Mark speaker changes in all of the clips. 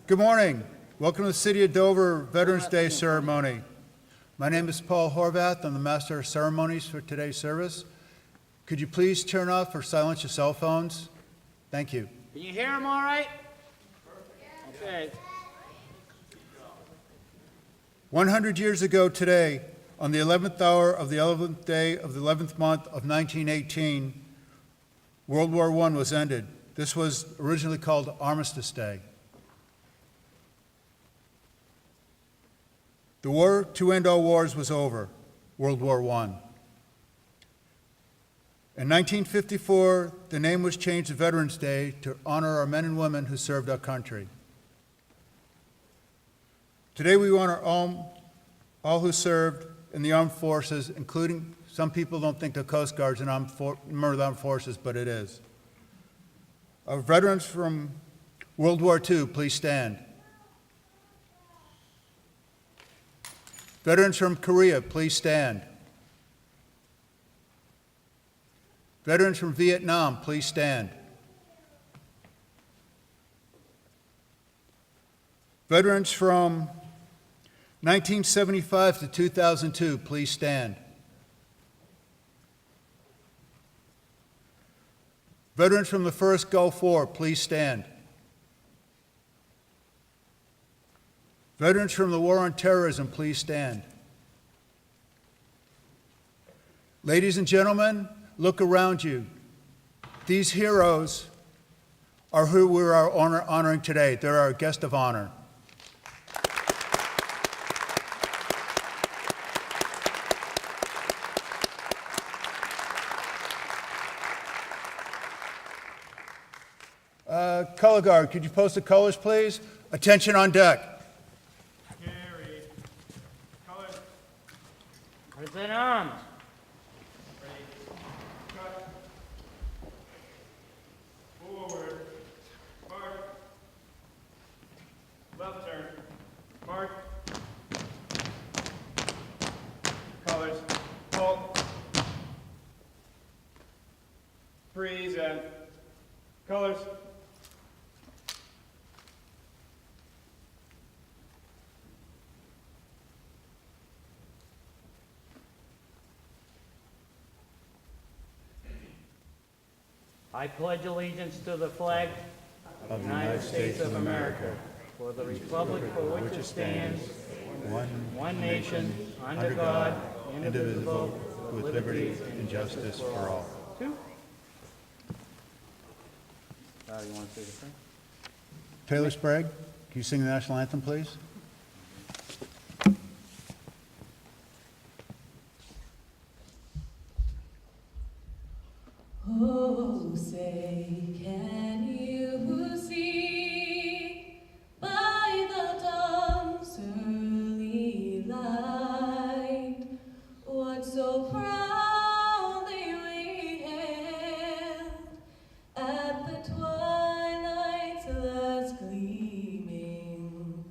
Speaker 1: Good morning. Welcome to the City of Dover Veterans Day ceremony. My name is Paul Horvath. I'm the Master of Ceremonies for today's service. Could you please turn off or silence your cell phones? Thank you.
Speaker 2: Can you hear him all right? Okay.
Speaker 1: 100 years ago today, on the 11th hour of the 11th day of the 11th month of 1918, World War I was ended. This was originally called Armistice Day. The war to end all wars was over, World War I. In 1954, the name was changed to Veterans Day to honor our men and women who served our country. Today we honor all who served in the armed forces, including, some people don't think the Coast Guard's an member of the armed forces, but it is. Our veterans from World War II, please stand. Veterans from Korea, please stand. Veterans from Vietnam, please stand. Veterans from 1975 to 2002, please stand. Veterans from the first Gulf War, please stand. Veterans from the War on Terrorism, please stand. Ladies and gentlemen, look around you. These heroes are who we are honoring today. They're our guest of honor. Color guard, could you post the colors, please? Attention on deck.
Speaker 2: Carry. Colors. Present arms. Ready. Cut. Forward. Mark. Left turn. Mark. Colors. Halt. Freeze and colors. I pledge allegiance to the flag of the United States of America, for the republic for which it stands, one nation, under God, indivisible, with liberty and justice for all. You want to say the thing?
Speaker 1: Taylor Sprague, can you sing the national anthem, please?
Speaker 3: Oh, say, can you see by the dawn's early light what so proudly we hailed at the twilight's last gleaming,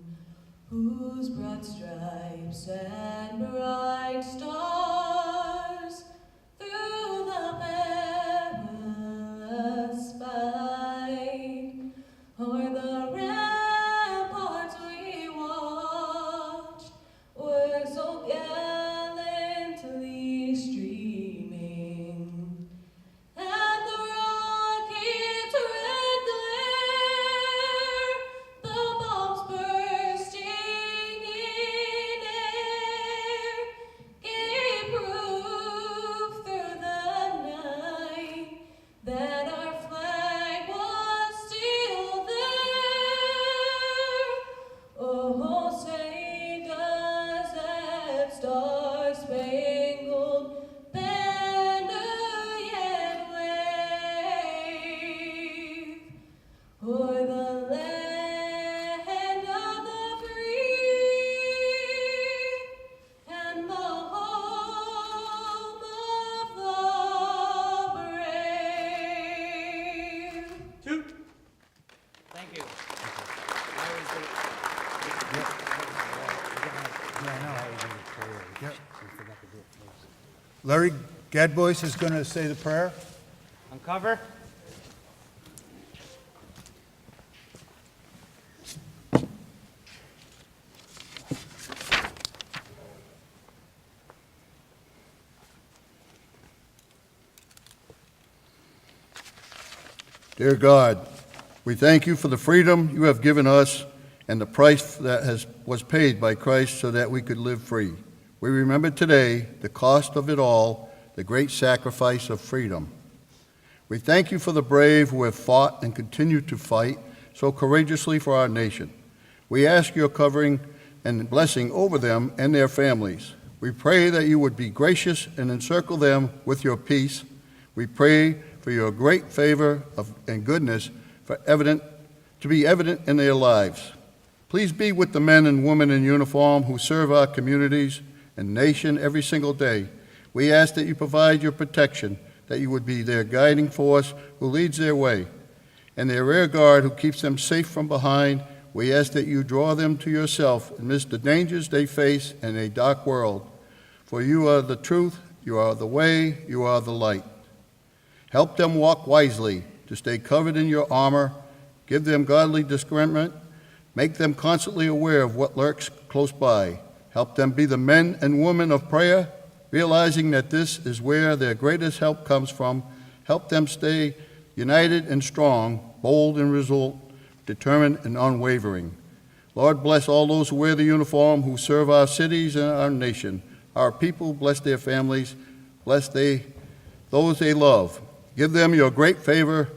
Speaker 3: whose broad stripes and bright stars through the fight o'er the ramparts we watched were so gallantly streaming, and the rocket's red glare, the bombs bursting in air, gave proof through the night that our flag was still there. Oh, say does that star-spangled banner yet wave o'er the land of the free and the home of the brave?
Speaker 2: Thank you.
Speaker 1: Larry Gadbois is going to say the prayer.
Speaker 2: Uncover.
Speaker 4: Dear God, we thank you for the freedom you have given us and the price that was paid by Christ so that we could live free. We remember today the cost of it all, the great sacrifice of freedom. We thank you for the brave who have fought and continue to fight so courageously for our nation. We ask your covering and blessing over them and their families. We pray that you would be gracious and encircle them with your peace. We pray for your great favor and goodness to be evident in their lives. Please be with the men and women in uniform who serve our communities and nation every single day. We ask that you provide your protection, that you would be their guiding force who leads their way, and their rear guard who keeps them safe from behind. We ask that you draw them to yourself amidst the dangers they face in a dark world. For you are the truth, you are the way, you are the light. Help them walk wisely, to stay covered in your armor, give them godly discernment, make them constantly aware of what lurks close by. Help them be the men and women of prayer, realizing that this is where their greatest help comes from. Help them stay united and strong, bold and resolute, determined and unwavering. Lord, bless all those who wear the uniform, who serve our cities and our nation. Our people, bless their families, bless those they love. Give them your great favor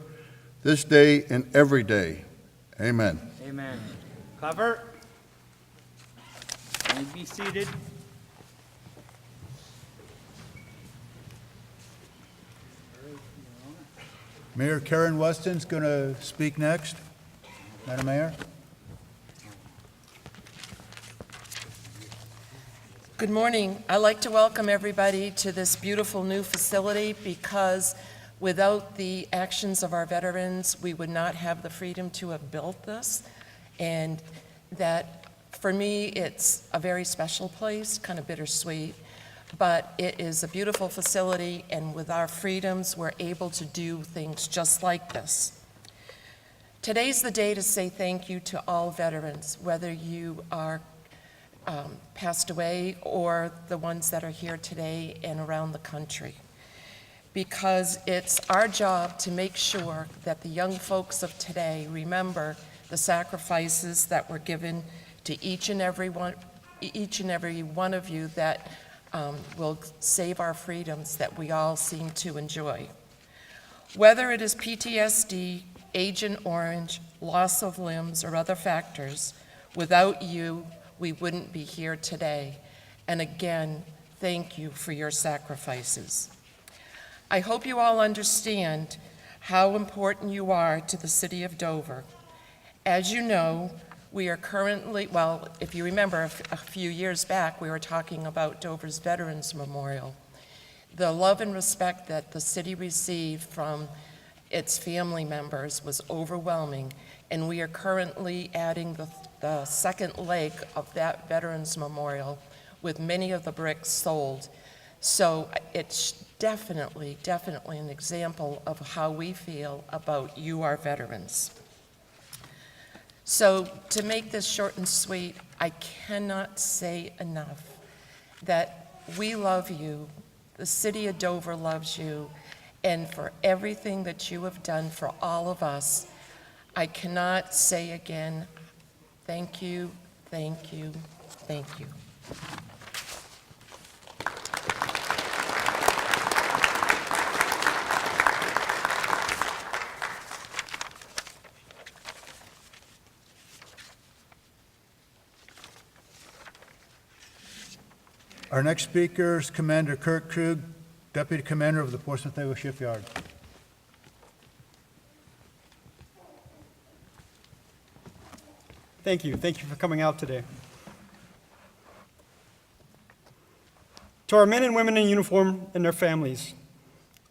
Speaker 4: this day and every day. Amen.
Speaker 2: Amen. Cover. And be seated.
Speaker 1: Mayor Karen Weston's going to speak next. Madam Mayor.
Speaker 5: Good morning. I'd like to welcome everybody to this beautiful new facility because without the actions of our veterans, we would not have the freedom to have built this. And that, for me, it's a very special place, kind of bittersweet, but it is a beautiful facility, and with our freedoms, we're able to do things just like this. Today's the day to say thank you to all veterans, whether you are passed away or the ones that are here today and around the country. Because it's our job to make sure that the young folks of today remember the sacrifices that were given to each and every one of you that will save our freedoms that we all seem to enjoy. Whether it is PTSD, Agent Orange, loss of limbs, or other factors, without you, we wouldn't be here today. And again, thank you for your sacrifices. I hope you all understand how important you are to the city of Dover. As you know, we are currently, well, if you remember a few years back, we were talking about Dover's Veterans Memorial. The love and respect that the city received from its family members was overwhelming, and we are currently adding the second leg of that Veterans Memorial with many of the bricks sold. So it's definitely an example of how we feel about you, our veterans. So to make this short and sweet, I cannot say enough that we love you, the city of Dover loves you, and for everything that you have done for all of us. I cannot say again, thank you, thank you, thank you.
Speaker 1: Our next speaker is Commander Kurt Krug, Deputy Commander of the Portsmouth Naval Shipyard.
Speaker 6: Thank you. Thank you for coming out today. To our men and women in uniform and their families,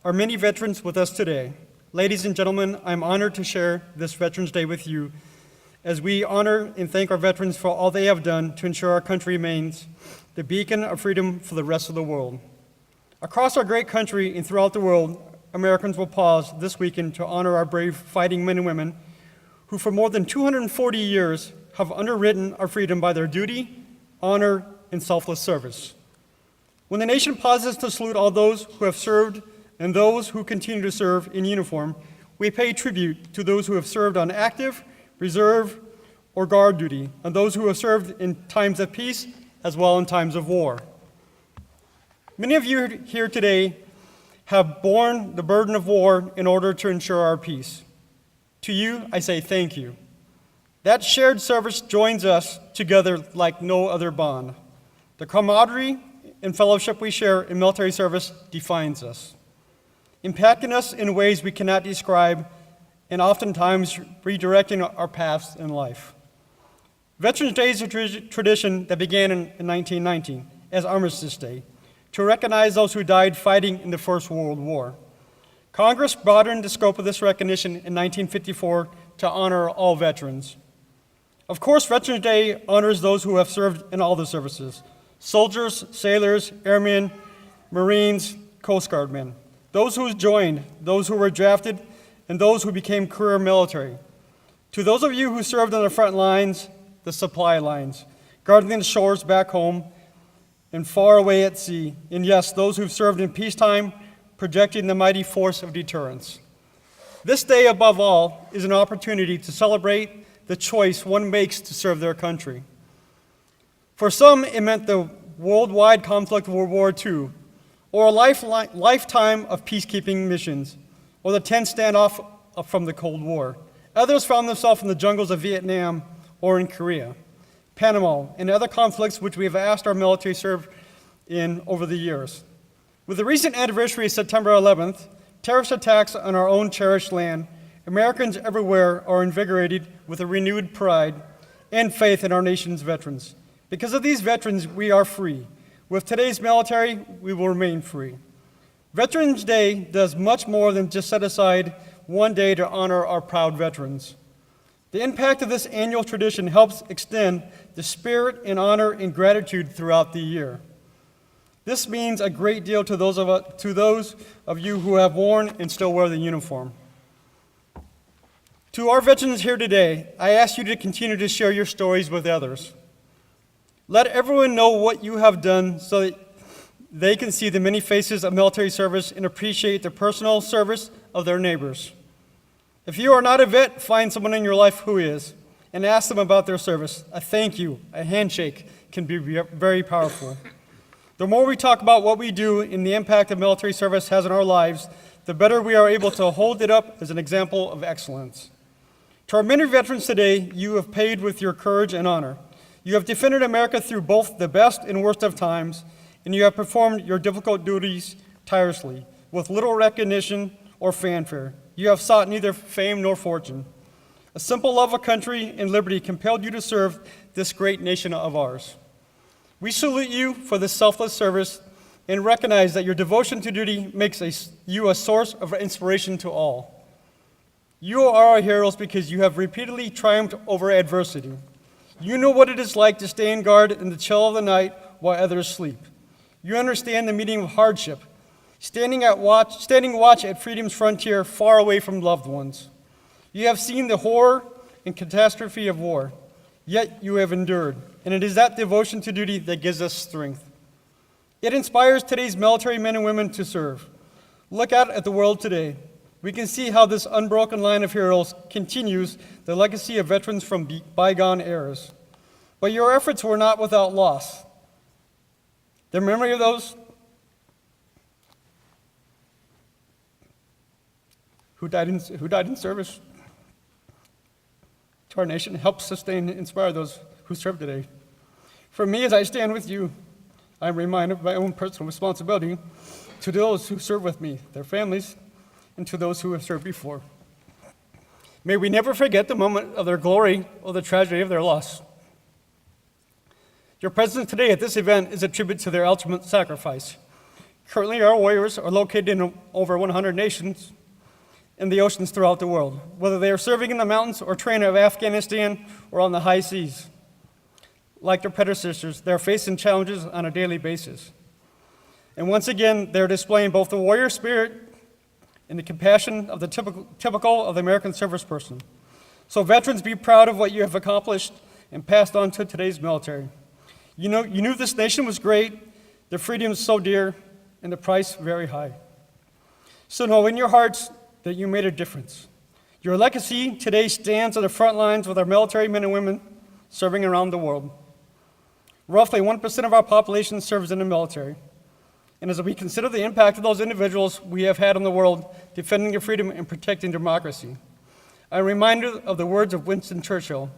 Speaker 6: our many veterans with us today, ladies and gentlemen, I'm honored to share this Veterans Day with you as we honor and thank our veterans for all they have done to ensure our country remains the beacon of freedom for the rest of the world. Across our great country and throughout the world, Americans will pause this weekend to honor our brave fighting men and women who for more than 240 years have underwritten our freedom by their duty, honor, and selfless service. When the nation pauses to salute all those who have served and those who continue to serve in uniform, we pay tribute to those who have served on active, reserve, or guard duty, and those who have served in times of peace as well in times of war. Many of you here today have borne the burden of war in order to ensure our peace. To you, I say thank you. That shared service joins us together like no other bond. The camaraderie and fellowship we share in military service defines us, impacting us in ways we cannot describe and oftentimes redirecting our paths in life. Veterans Day is a tradition that began in 1919 as Armistice Day to recognize those who died fighting in the First World War. Congress broadened the scope of this recognition in 1954 to honor all veterans. Of course, Veterans Day honors those who have served in all the services: soldiers, sailors, airmen, Marines, Coast Guard men, those who joined, those who were drafted, and those who became career military. To those of you who served on the front lines, the supply lines, guarding the shores back home and far away at sea, and yes, those who've served in peacetime, projecting the mighty force of deterrence. This day, above all, is an opportunity to celebrate the choice one makes to serve their country. For some, it meant the worldwide conflict of World War II, or a lifetime of peacekeeping missions, or the 10th standoff from the Cold War. Others found themselves in the jungles of Vietnam or in Korea, Panama, and other conflicts which we have asked our military serve in over the years. With the recent anniversary of September 11th, terrorist attacks on our own cherished land, Americans everywhere are invigorated with a renewed pride and faith in our nation's veterans. Because of these veterans, we are free. With today's military, we will remain free. Veterans Day does much more than just set aside one day to honor our proud veterans. The impact of this annual tradition helps extend the spirit and honor and gratitude throughout the year. This means a great deal to those of you who have worn and still wear the uniform. To our veterans here today, I ask you to continue to share your stories with others. Let everyone know what you have done so that they can see the many faces of military service and appreciate the personal service of their neighbors. If you are not a vet, find someone in your life who is, and ask them about their service. A thank you, a handshake can be very powerful. The more we talk about what we do and the impact that military service has on our lives, the better we are able to hold it up as an example of excellence. To our many veterans today, you have paid with your courage and honor. You have defended America through both the best and worst of times, and you have performed your difficult duties tirelessly, with little recognition or fanfare. You have sought neither fame nor fortune. A simple love of country and liberty compelled you to serve this great nation of ours. We salute you for this selfless service and recognize that your devotion to duty makes you a source of inspiration to all. You are our heroes because you have repeatedly triumphed over adversity. You know what it is like to stay on guard in the chill of the night while others sleep. You understand the meaning of hardship, standing watch at freedom's frontier far away from loved ones. You have seen the horror and catastrophe of war, yet you have endured, and it is that devotion to duty that gives us strength. It inspires today's military men and women to serve. Look out at the world today. We can see how this unbroken line of heroes continues the legacy of veterans from bygone eras. But your efforts were not without loss. The memory of those who died in service to our nation helps sustain and inspire those who serve today. For me, as I stand with you, I am reminded of my own personal responsibility to those who serve with me, their families, and to those who have served before. May we never forget the moment of their glory or the tragedy of their loss. Your presence today at this event is a tribute to their ultimate sacrifice. Currently, our warriors are located in over 100 nations and the oceans throughout the world, whether they are serving in the mountains or training of Afghanistan or on the high seas. Like their predecessors, they are facing challenges on a daily basis. And once again, they're displaying both the warrior spirit and the compassion of the typical of the American service person. So veterans, be proud of what you have accomplished and passed on to today's military. You knew this nation was great, the freedom is so dear, and the price very high. So know in your hearts that you made a difference. Your legacy today stands on the front lines with our military men and women serving around the world. Roughly 1% of our population serves in the military. And as we consider the impact of those individuals we have had on the world defending their freedom and protecting democracy, I'm reminded of the words of Winston Churchill: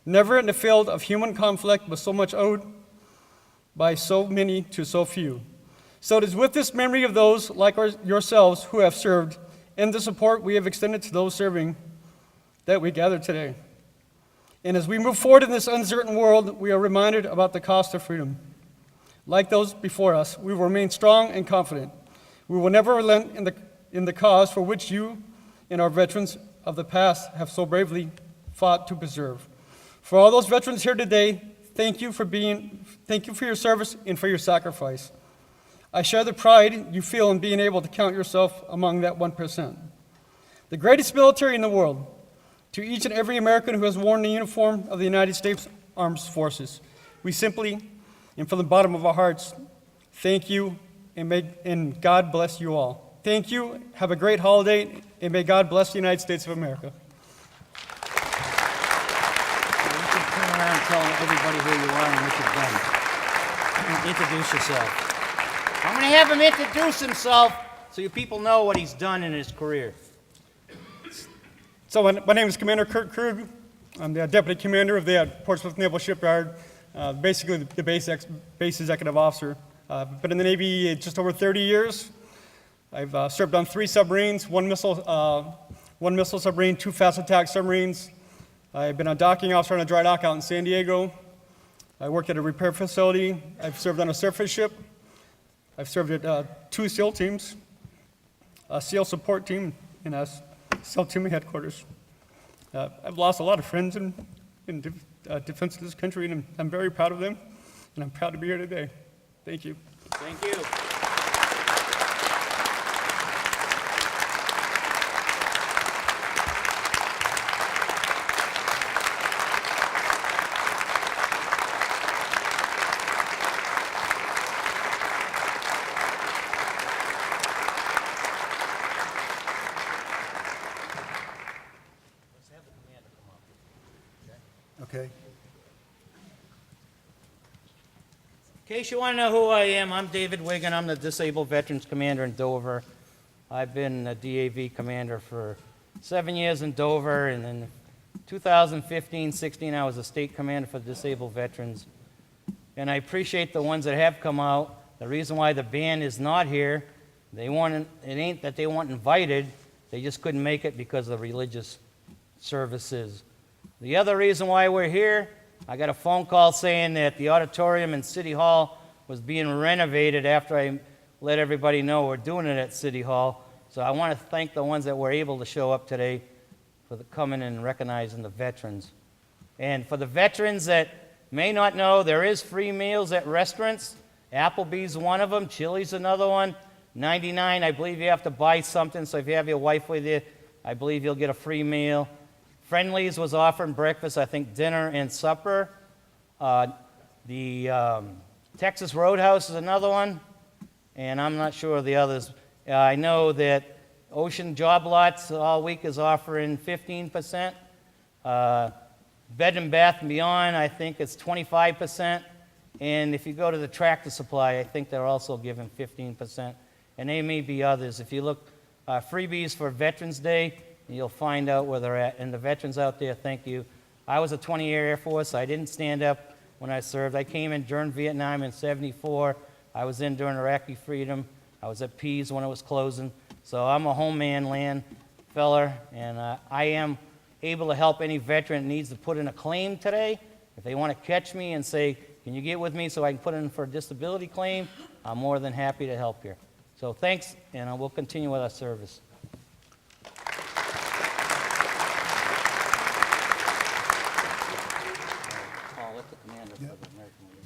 Speaker 6: "Never in the field of human conflict was so much owed by so many to so few." So it is with this memory of those like yourselves who have served and the support we have extended to those serving that we gather today. And as we move forward in this uncertain world, we are reminded about the cost of freedom. Like those before us, we will remain strong and confident. We will never relent in the cause for which you and our veterans of the past have so bravely fought to preserve. For all those veterans here today, thank you for your service and for your sacrifice. I share the pride you feel in being able to count yourself among that 1%. The greatest military in the world, to each and every American who has worn the uniform of the United States Armed Forces, we simply, and from the bottom of our hearts, thank you, and God bless you all. Thank you, have a great holiday, and may God bless the United States of America.
Speaker 2: You can turn around and tell everybody who you are and what you've done. Introduce yourself. I'm going to have him introduce himself so you people know what he's done in his career.
Speaker 6: So my name is Commander Kurt Krug. I'm the Deputy Commander of the Portsmouth Naval Shipyard, basically the base executive officer. I've been in the Navy just over 30 years. I've served on 3 submarines, one missile submarine, 2 fast attack submarines. I've been a docking officer on a dry dock out in San Diego. I worked at a repair facility. I've served on a surface ship. I've served at 2 SEAL teams, a SEAL support team, and a SEAL team headquarters. I've lost a lot of friends in defense of this country, and I'm very proud of them, and I'm proud to be here today. Thank you.
Speaker 2: Thank you.
Speaker 1: Okay.
Speaker 2: In case you want to know who I am, I'm David Wiggin. I'm the Disabled Veterans Commander in Dover. I've been a DAV commander for 7 years in Dover, and in 2015-16, I was a state commander for disabled veterans. And I appreciate the ones that have come out. The reason why the band is not here, it ain't that they weren't invited, they just couldn't make it because of religious services. The other reason why we're here, I got a phone call saying that the auditorium in City Hall was being renovated after I let everybody know we're doing it at City Hall. So I want to thank the ones that were able to show up today for coming and recognizing the veterans. And for the veterans that may not know, there is free meals at restaurants. Applebee's one of them, Chili's another one. 99, I believe you have to buy something, so if you have your wife with you, I believe you'll get a free meal. Friendly's was offering breakfast, I think dinner and supper. The Texas Roadhouse is another one, and I'm not sure of the others. I know that Ocean Job Lots all week is offering 15%. Bed and Bath and Beyond, I think it's 25%. And if you go to the Tractor Supply, I think they're also giving 15%. And there may be others. If you look, freebies for Veterans Day, you'll find out where they're at. And the veterans out there, thank you. I was a 20-year Air Force. I didn't stand up when I served. I came in during Vietnam in '74. I was in during Iraqi freedom. I was at Pease when it was closing. So I'm a homeland land feller, and I am able to help any veteran that needs to put in a claim today. If they want to catch me and say, can you get with me so I can put in for a disability claim, I'm more than happy to help you. So thanks, and we'll continue with our service.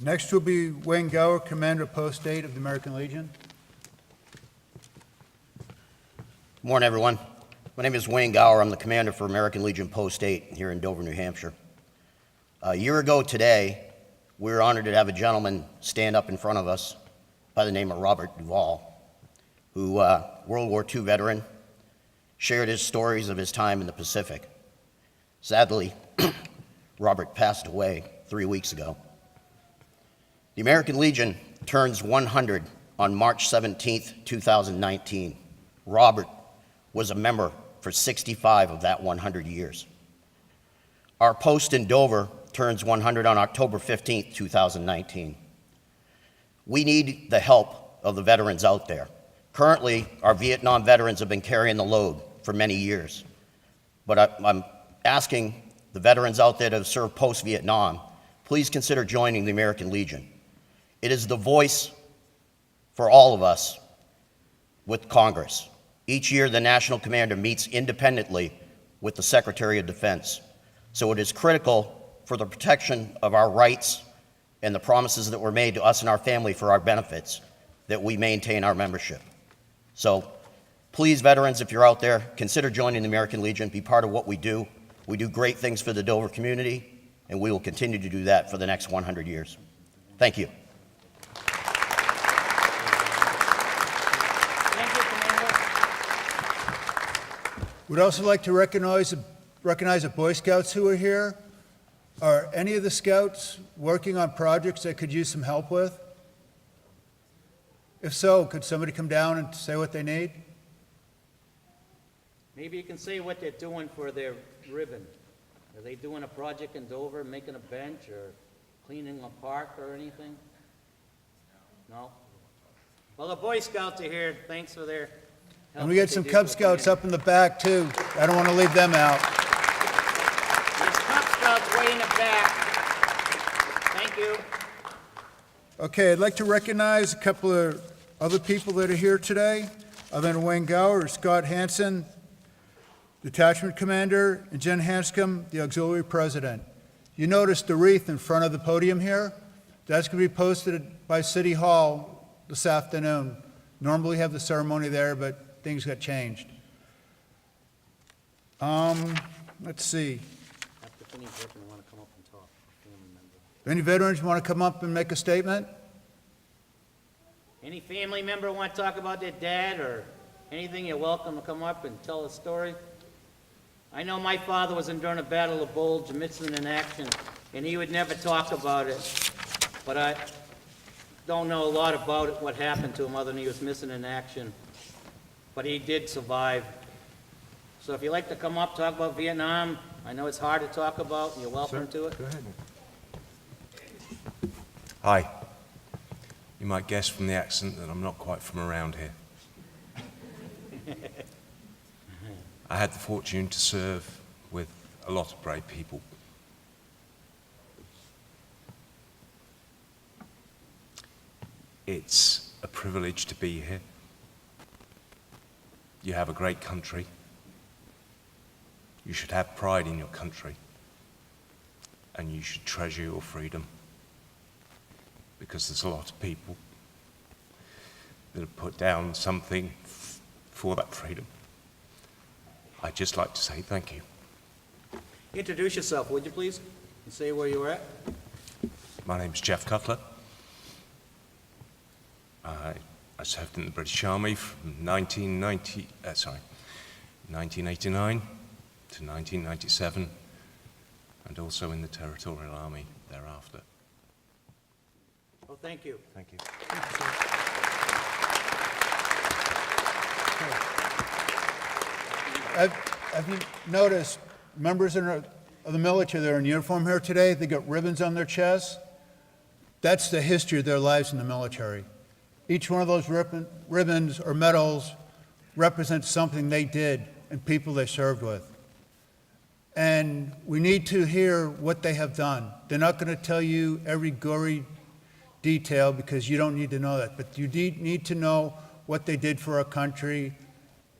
Speaker 1: Next will be Wayne Gower, Commander, Post 8 of the American Legion.
Speaker 7: Good morning, everyone. My name is Wayne Gower. I'm the commander for American Legion Post 8 here in Dover, New Hampshire. A year ago today, we were honored to have a gentleman stand up in front of us by the name of Robert Duvall, who World War II veteran, shared his stories of his time in the Pacific. Sadly, Robert passed away 3 weeks ago. The American Legion turns 100 on March 17, 2019. Robert was a member for 65 of that 100 years. Our post in Dover turns 100 on October 15, 2019. We need the help of the veterans out there. Currently, our Vietnam veterans have been carrying the load for many years. But I'm asking the veterans out there that have served post-Vietnam, please consider joining the American Legion. It is the voice for all of us with Congress. Each year, the National Commander meets independently with the Secretary of Defense. So it is critical for the protection of our rights and the promises that were made to us and our family for our benefits that we maintain our membership. So please, veterans, if you're out there, consider joining the American Legion, be part of what we do. We do great things for the Dover community, and we will continue to do that for the next 100 years. Thank you.
Speaker 2: Thank you, Commander.
Speaker 1: We'd also like to recognize the Boy Scouts who are here. Are any of the Scouts working on projects they could use some help with? If so, could somebody come down and say what they need?
Speaker 2: Maybe you can say what they're doing for their ribbon. Are they doing a project in Dover, making a bench or cleaning a park or anything? No? Well, the Boy Scouts are here. Thanks for their help.
Speaker 1: And we got
Speaker 2: that they
Speaker 1: some
Speaker 2: do
Speaker 1: Cub
Speaker 2: for the
Speaker 1: Scouts
Speaker 2: community.
Speaker 1: up in the back, too. I don't want to leave them out.
Speaker 2: There's Cub Scouts way in the back. Thank you.
Speaker 1: Okay, I'd like to recognize a couple of other people that are here today, other than Wayne Gower, Scott Hansen, Detachment Commander, and Jen Hanscom, the Auxiliary President. You notice the wreath in front of the podium here? That's going to be posted by City Hall this afternoon. Normally we have the ceremony there, but things got changed. Let's see.
Speaker 2: After Finney's working, I want to come up and talk. Family member.
Speaker 1: Any veterans want to come up and make a statement?
Speaker 2: Any family member want to talk about their dad or anything, you're welcome to come up and tell a story. I know my father was during the Battle of Bulge, missing in action, and he would never talk about it. But I don't know a lot about it, what happened to him other than he was missing in action. But he did survive. So if you'd like to come up, talk about Vietnam, I know it's hard to talk about, and you're welcome to it.
Speaker 1: Go ahead.
Speaker 8: Hi. You might guess from the accent that I'm not quite from around here. I had the fortune to serve with a lot of brave people. It's a privilege to be here. You have a great country. You should have pride in your country. And you should treasure your freedom. Because there's a lot of people that have put down something for that freedom. I'd just like to say thank you.
Speaker 2: Introduce yourself, would you please? And say where you were at.
Speaker 8: My name's Jeff Cutler. I served in the British Army from 1989 to 1997, and also in the Territorial Army thereafter.
Speaker 2: Well, thank you.
Speaker 8: Thank you.
Speaker 1: Have you noticed members of the military that are in uniform here today, they got ribbons on their chests? That's the history of their lives in the military. Each one of those ribbons or medals represents something they did and people they served with. And we need to hear what they have done. They're not going to tell you every gory detail because you don't need to know that. But you need to know what they did for our country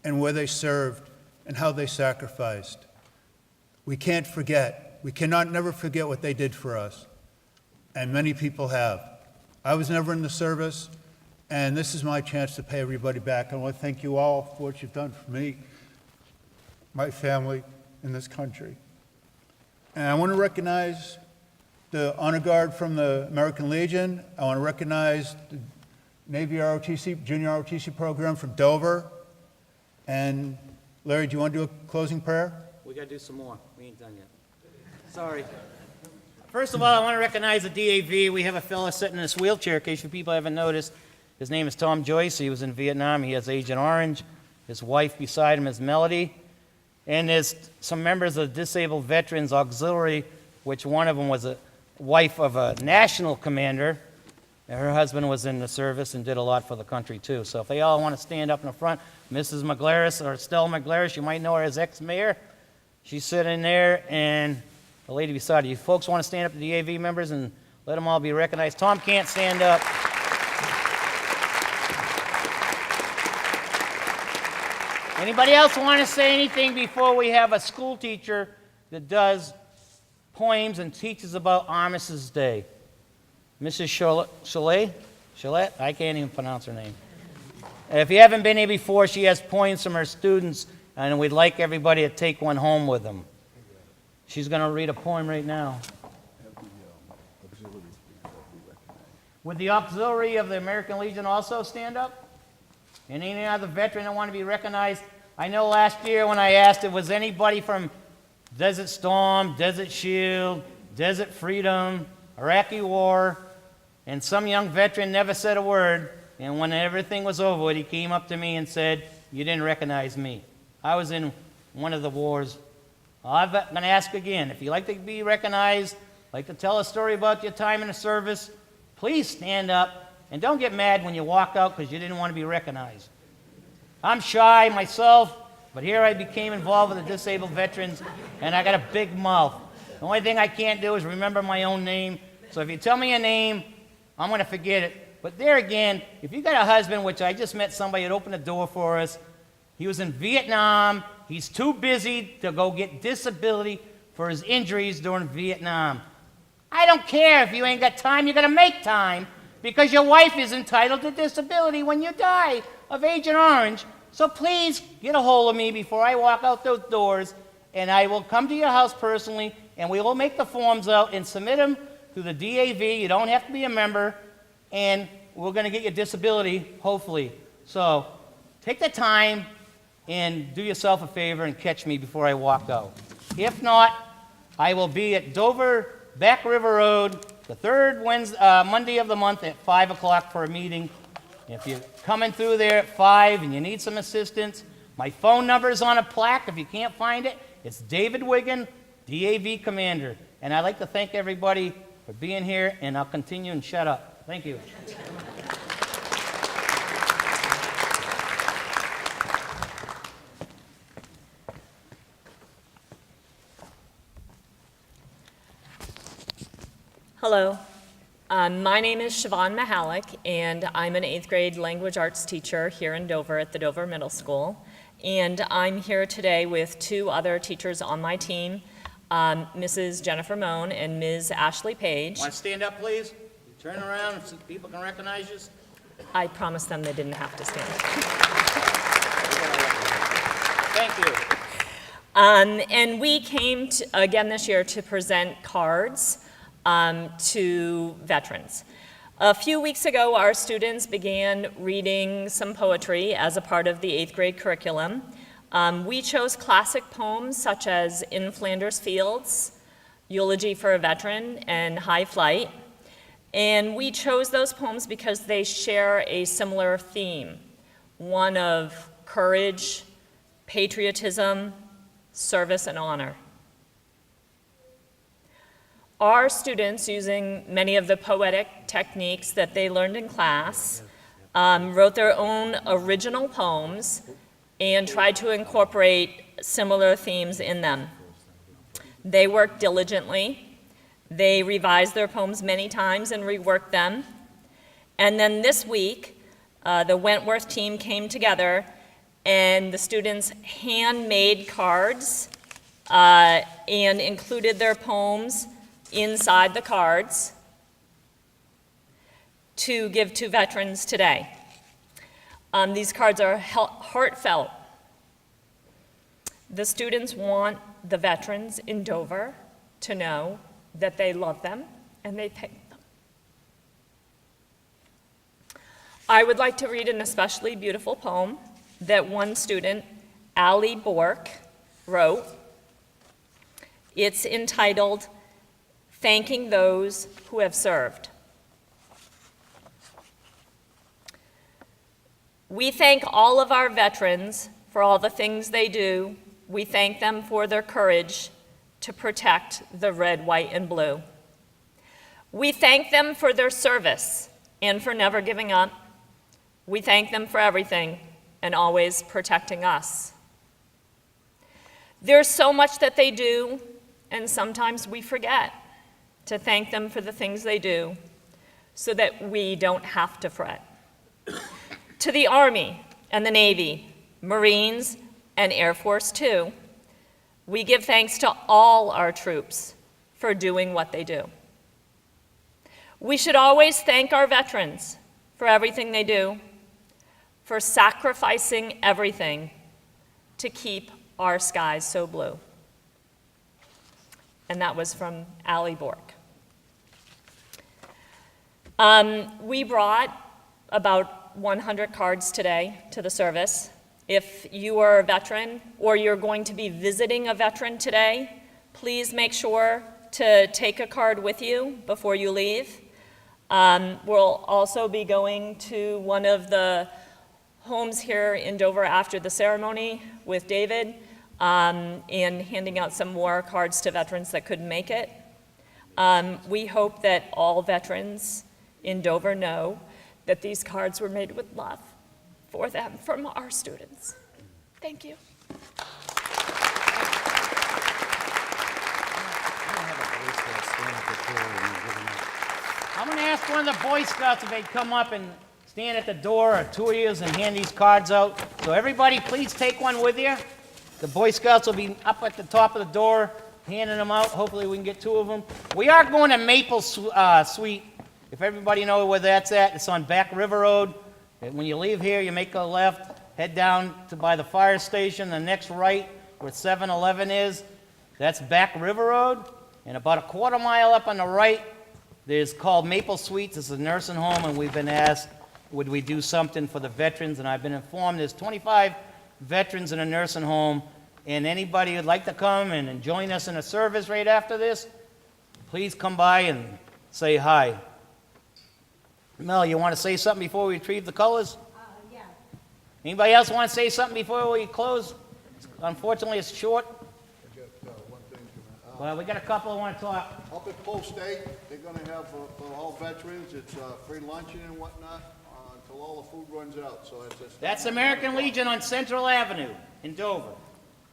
Speaker 1: and where they served and how they sacrificed. We can't forget. We cannot never forget what they did for us. And many people have. I was never in the service, and this is my chance to pay everybody back. I want to thank you all for what you've done for me, my family, in this country. And I want to recognize the Honor Guard from the American Legion. I want to recognize the Navy ROTC, Junior ROTC program from Dover. And Larry, do you want to do a closing prayer?
Speaker 2: We gotta do some more. We ain't done yet. Sorry. First of all, I want to recognize the DAV. We have a fellow sitting in this wheelchair, in case you people haven't noticed. His name is Tom Joyce. He was in Vietnam. He has Agent Orange. His wife beside him is Melody. And there's some members of the Disabled Veterans Auxiliary, which one of them was a wife of a national commander. And her husband was in the service and did a lot for the country, too. So if they all want to stand up in the front, Mrs. McGlaris, or Stella McGlaris, you might know her as ex-mayor. She's sitting there, and the lady beside you. Folks want to stand up to the DAV members and let them all be recognized. Tom can't stand up. Anybody else want to say anything before we have a school teacher that does poems and teaches about Armistice Day? Mrs. Chalet? I can't even pronounce her name. If you haven't been here before, she has poems from her students, and we'd like everybody to take one home with them. She's going to read a poem right now. Would the auxiliary of the American Legion also stand up? And any other veteran that want to be recognized? I know last year when I asked if was anybody from Desert Storm, Desert Shield, Desert Freedom, Iraqi War, and some young veteran never said a word, and when everything was over with, he came up to me and said, "You didn't recognize me. I was in one of the wars." I'm going to ask again, if you'd like to be recognized, like to tell a story about your time in the service, please stand up, and don't get mad when you walk out because you didn't want to be recognized. I'm shy myself, but here I became involved with the disabled veterans, and I got a big mouth. The only thing I can't do is remember my own name, so if you tell me a name, I'm going to forget it. But there again, if you got a husband, which I just met somebody that opened the door for us, he was in Vietnam. He's too busy to go get disability for his injuries during Vietnam. I don't care if you ain't got time, you got to make time, because your wife is entitled to disability when you die of Agent Orange. So please get a hold of me before I walk out those doors, and I will come to your house personally, and we will make the forms out and submit them to the DAV. You don't have to be a member, and we're going to get your disability, hopefully. So take the time and do yourself a favor and catch me before I walk out. If not, I will be at Dover Back River Road the third Monday of the month at 5 o'clock for a meeting. If you're coming through there at 5 and you need some assistance, my phone number is on a plaque. If you can't find it, it's David Wiggin, DAV Commander. And I'd like to thank everybody for being here, and I'll continue and shut up. Thank you.
Speaker 9: Hello. My name is Siobhan Mahalik, and I'm an 8th grade language arts teacher here in Dover at the Dover Middle School. And I'm here today with two other teachers on my team, Mrs. Jennifer Moan and Ms. Ashley Page.
Speaker 2: Want to stand up, please? Turn around so people can recognize you.
Speaker 9: I promised them they didn't have to stand.
Speaker 2: Thank you.
Speaker 9: And we came again this year to present cards to veterans. A few weeks ago, our students began reading some poetry as a part of the 8th grade curriculum. We chose classic poems such as In Flanders Fields, Eulogy for a Veteran, and High Flight. And we chose those poems because they share a similar theme, one of courage, patriotism, service, and honor. Our students, using many of the poetic techniques that they learned in class, wrote their own original poems and tried to incorporate similar themes in them. They worked diligently. They revised their poems many times and reworked them. And then this week, the Wentworth team came together, and the students handmade cards and included their poems inside the cards to give to veterans today. These cards are heartfelt. The students want the veterans in Dover to know that they love them and they picked them. I would like to read an especially beautiful poem that one student Ali Bork wrote. It's entitled, Thanking Those Who Have Served. We thank all of our veterans for all the things they do. We thank them for their courage to protect the red, white, and blue. We thank them for their service and for never giving up. We thank them for everything and always protecting us. There's so much that they do, and sometimes we forget to thank them for the things they do so that we don't have to fret. To the Army and the Navy, Marines, and Air Force too, we give thanks to all our troops for doing what they do. We should always thank our veterans for everything they do, for sacrificing everything to keep our skies so blue. And that was from Ali Bork. We brought about 100 cards today to the service. If you are a veteran or you're going to be visiting a veteran today, please make sure to take a card with you before you leave. We'll also be going to one of the homes here in Dover after the ceremony with David and handing out some more cards to veterans that couldn't make it. We hope that all veterans in Dover know that these cards were made with love for them from our students. Thank you.
Speaker 2: I'm going to ask one of the Boy Scouts if they'd come up and stand at the door, or two of you, and hand these cards out. So everybody, please take one with you. The Boy Scouts will be up at the top of the door handing them out. Hopefully we can get two of them. We are going to Maple Suite. If everybody knows where that's at, it's on Back River Road. And when you leave here, you make a left, head down to by the fire station, the next right where 7-Eleven is. That's Back River Road. And about a quarter mile up on the right, there's called Maple Suites. It's a nursing home, and we've been asked, would we do something for the veterans? And I've been informed there's 25 veterans in a nursing home, and anybody who'd like to come and join us in a service right after this, please come by and say hi. Mel, you want to say something before we retrieve the colors?
Speaker 3: Yeah.
Speaker 2: Anybody else want to say something before we close? Unfortunately, it's short.
Speaker 4: I got one thing to
Speaker 2: Well, we got a couple who want to talk.
Speaker 4: Up at Post State, they're gonna have, for all veterans, it's free luncheon and whatnot, until all the food runs out, so it's just.
Speaker 2: That's American Legion on Central Avenue in Dover.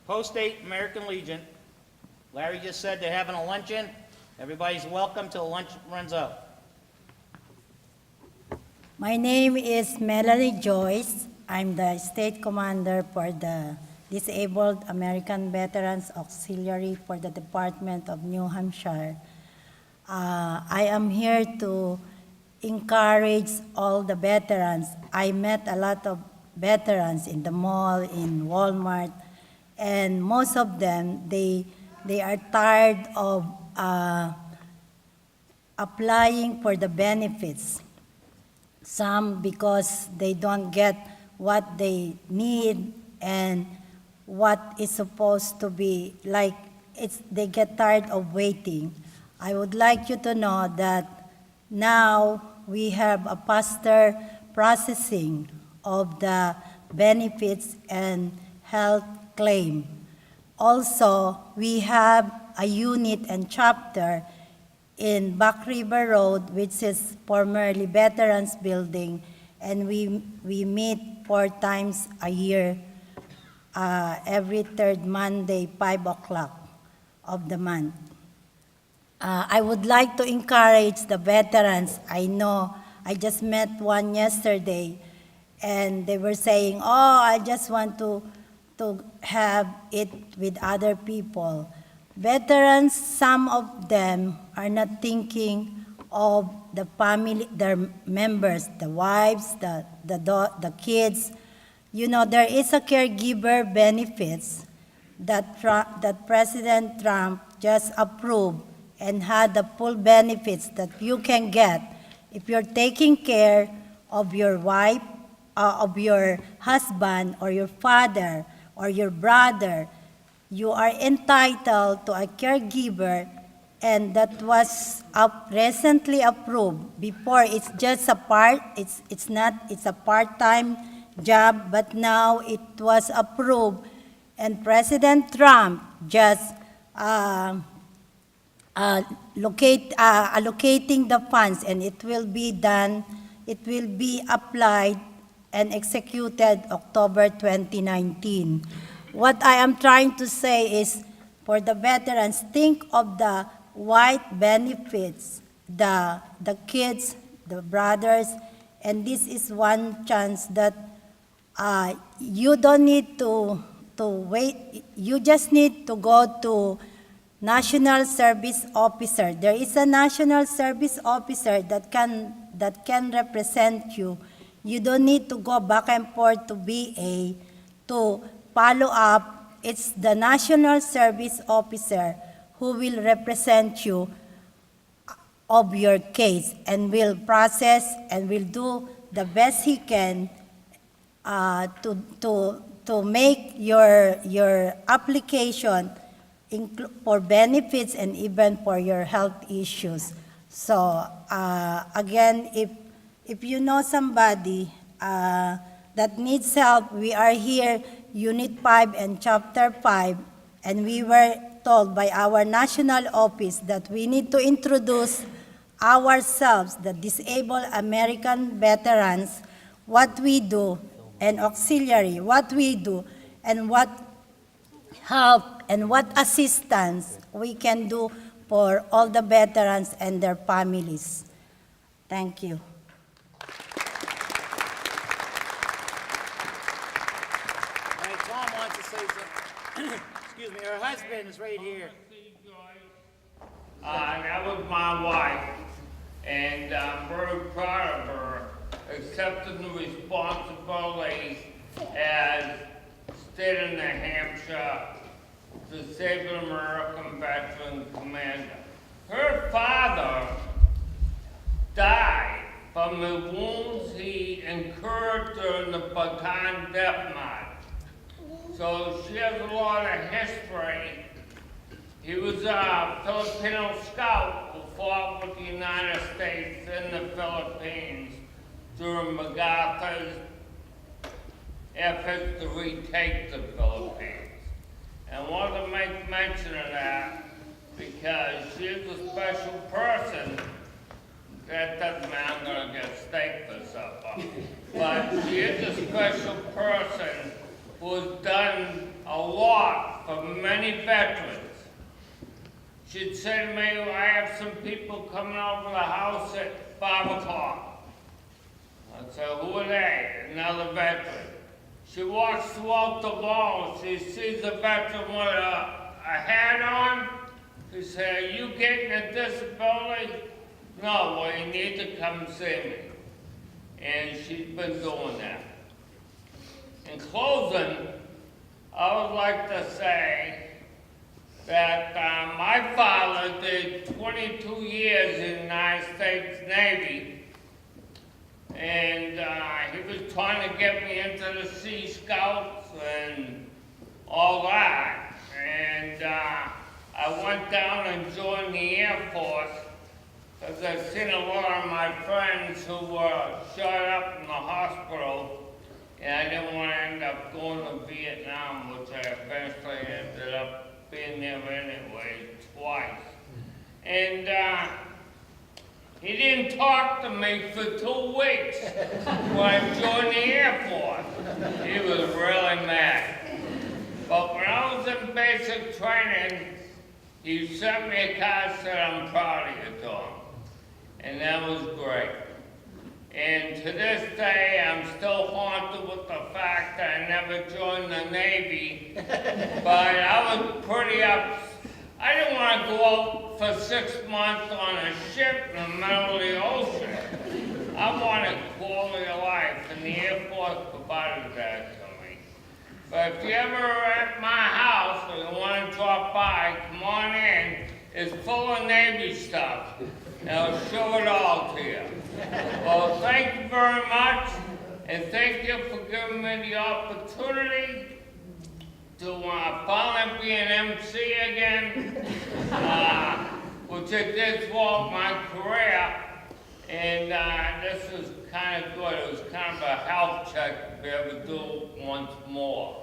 Speaker 2: Post State American Legion. Larry just said they're having a luncheon. Everybody's welcome till lunch runs out.
Speaker 10: My name is Melanie Joyce. I'm the state commander for the Disabled American Veterans Auxiliary for the Department of New Hampshire. I am here to encourage all the veterans. I met a lot of veterans in the mall, in Walmart, and most of them, they are tired of applying for the benefits. Some because they don't get what they need and what is supposed to be, like they get tired of waiting. I would like you to know that now we have a faster processing of the benefits and health claim. Also, we have a unit and chapter in Back River Road, which is formerly Veterans Building, and we meet 4 times a year, every third Monday, 5 o'clock of the month. I would like to encourage the veterans. I know I just met one yesterday, and they were saying, oh, I just want to have it with other people. Veterans, some of them are not thinking of the family, their members, the wives, the kids. You know, there is a caregiver benefits that President Trump just approved and had the full benefits that you can get if you're taking care of your wife, of your husband or your father or your brother, you are entitled to a caregiver, and that was recently approved. Before, it's just a it's a part-time job, but now it was approved, and President Trump just allocating the funds, and it will be done, it will be applied and executed October 2019. What I am trying to say is, for the veterans, think of the white benefits, the kids, the brothers, and this is one chance that you don't need to wait. You just need to go to National Service Officer. There is a National Service Officer that can represent you. You don't need to go back and forth to VA to follow up. It's the National Service Officer who will represent you of your case and will process and will do the best he can to make your application for benefits and even for your health issues. So again, if you know somebody that needs help, we are here, Unit 5 and Chapter 5, and we were told by our national office that we need to introduce ourselves, the disabled American veterans, what we do, and auxiliary, what we do, and what help and what assistance we can do for all the veterans and their families. Thank you.
Speaker 2: Hey, Tom wants to say something. Excuse me, her husband is right here.
Speaker 11: That was my wife, and I'm very proud of her accepting the responsibility as State of New Hampshire Disabled American Veteran Commander. Her father died from the wounds he incurred during the Bataan Death March. So she has a lot of history. He was a Filipino scout who fought with the United States in the Philippines during MacArthur's efforts to retake the Philippines. And I want to make mention of that because she is a special person. That doesn't mean I'm going to get steak for supper. But she is a special person who has done a lot for many veterans. She'd say to me, I have some people coming over the house at 5 o'clock. I'd say, who are they? Another veteran. She walks throughout the mall. She sees a veteran with a hat on. She says, are you getting a disability? No, well, you need to come see me. And she's been doing that. In closing, I would like to say that my father did 22 years in the United States Navy. And he was trying to get me into the Sea Scouts and all that. And I went down and joined the Air Force because I've seen a lot of my friends who were shot up in the hospital, and I didn't want to end up going to Vietnam, which I eventually ended up being there anyway, twice. And he didn't talk to me for 2 weeks when I joined the Air Force. He was really mad. But when I was in basic training, he sent me a card said, I'm proud of you, Tom. And that was great. And to this day, I'm still haunted with the fact that I never joined the Navy. But I was pretty upset. I didn't want to go out for 6 months on a ship in the middle of the ocean. I wanted quality of life, and the Air Force provided that to me. But if you ever are at my house or you want to drop by, come on in. It's full of Navy stuff. And I'll show it all to you. Well, thank you very much, and thank you for giving me the opportunity to finally be an MC again, which I did throughout my career. And this is kind of good. It was kind of a health check to be able to do it once more.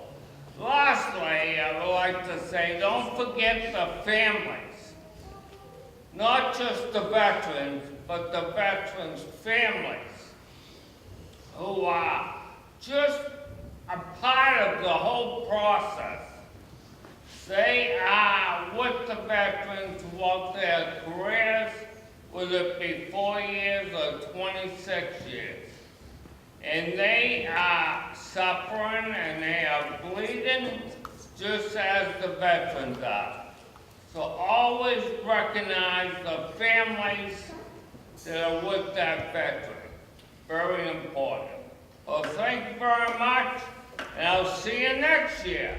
Speaker 11: Lastly, I would like to say, don't forget the families. Not just the veterans, but the veterans' families who are just a part of the whole process. They are with the veterans throughout their careers, whether it be 4 years or 26 years. And they are suffering and they are bleeding just as the veterans are. So always recognize the families that are with that veteran. Very important. Well, thank you very much, and I'll see you next year.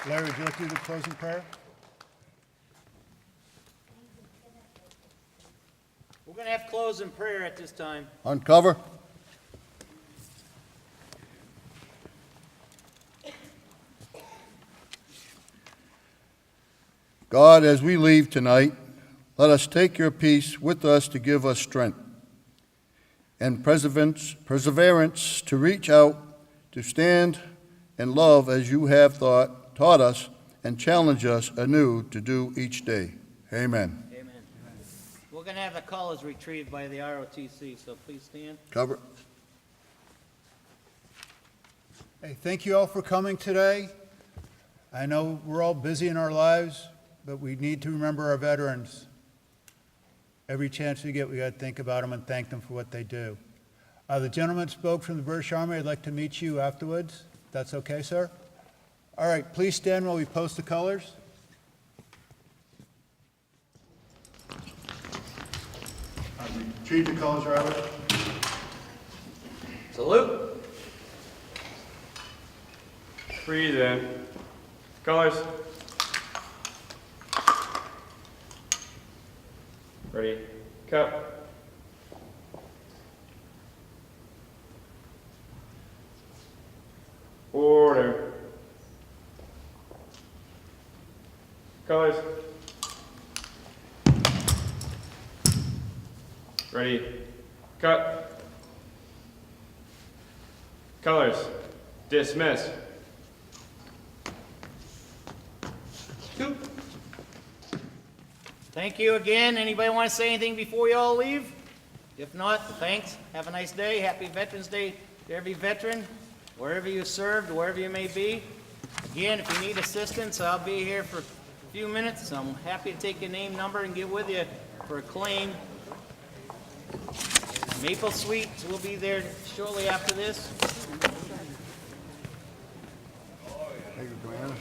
Speaker 1: Larry, would you like to do the closing prayer?
Speaker 2: We're going to have closing prayer at this time.
Speaker 4: Uncover. God, as we leave tonight, let us take your peace with us to give us strength and perseverance to reach out, to stand and love as you have taught us and challenge us anew to do each day. Amen.
Speaker 2: Amen. We're going to have the callers retrieved by the ROTC, so please stand.
Speaker 4: Cover.
Speaker 1: Hey, thank you all for coming today. I know we're all busy in our lives, but we need to remember our veterans. Every chance we get, we got to think about them and thank them for what they do. The gentleman spoke from the British Army. I'd like to meet you afterwards. That's okay, sir? All right, please stand while we post the colors. Retrieve the colors, Robert.
Speaker 2: Salute.
Speaker 6: Breathe in. Colors. Ready. Cut. Order. Colors. Ready. Cut. Colors. Dismiss.
Speaker 2: Thank you again. Anybody want to say anything before you all leave? If not, thanks. Have a nice day. Happy Veterans Day to every veteran, wherever you served, wherever you may be. Again, if you need assistance, I'll be here for a few minutes. I'm happy to take your name, number, and get with you for a claim. Maple Suites will be there shortly after this.
Speaker 4: Thank you, Joanna.